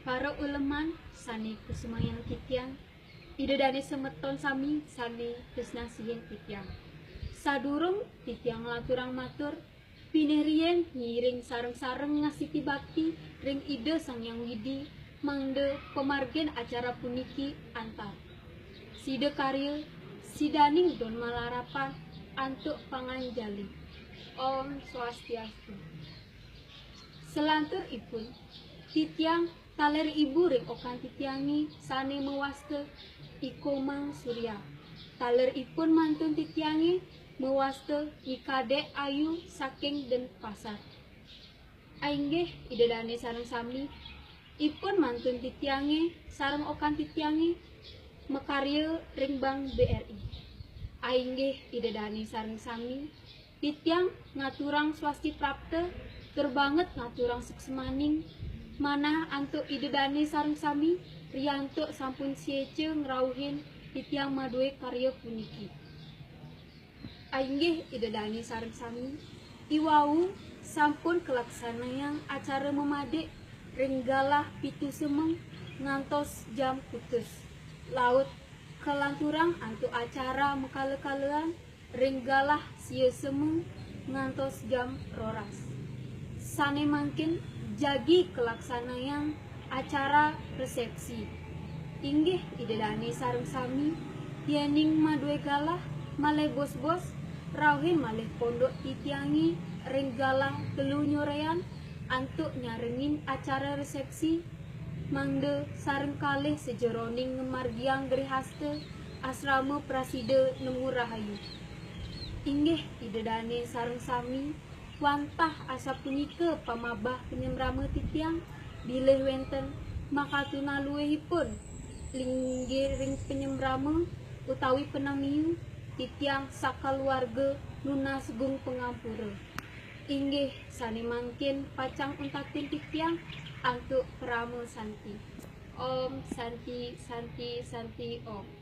Para uleman sani kusumayang titiang, idedane semeton sami sani kesnasihin titiang. Sadurung titiang laturang matur, pinerien ngiring sareng-sareng ngasiti bakti ring ide sang yang widi mangde pemargen acara puniki antar. Side karya sidaning don malarapan antuk panganjali. Om Swastiastu. Selantur ipun titiang taler ibu ring okan titiangi sane mewaste ikomang surya. Taler ipun mantun titiangi mewaste ikade ayu saking den pasar. Ainggih idedane sareng sami ipun mantun titiangi sareng okan titiangi mekarya ring Bank BRI. Ainggih idedane sareng sami titiang ngaturang swasti prapte terbanget ngaturang suksemaning mana antuk idedane sareng sami riantuk sampun siece ngrauhin titiang madue karya puniki. Ainggih idedane sareng sami iwau sampun kelaksanayang acara memadik ringgalah pitu semeng ngantos jam putus laut kelanturang antuk acara mekale-kalean ringgalah sia semeng ngantos jam roras. Sane mangkin jagi kelaksanayang acara resepsi. Inggih idedane sareng sami yening madue galah malih bos-bos rawuhin malih pondok titiangi ring galah telu nyorean antuk nyarengin acara resepsi mangde sareng kalih sejeroning ngemargiang gerihaste asrama Prasida Nemu Rahayu. Inggih idedane sareng sami wantah asa punika pamabah penyemrama titiang bilih wenten makatuna luwihipun linggih ring penyemrama utawi penamiu titiang sakaluarga nunasegung pengampura. Inggih sane mangkin pacang untakin titiang antuk pramo santi. Om Santi Santi Santi Om.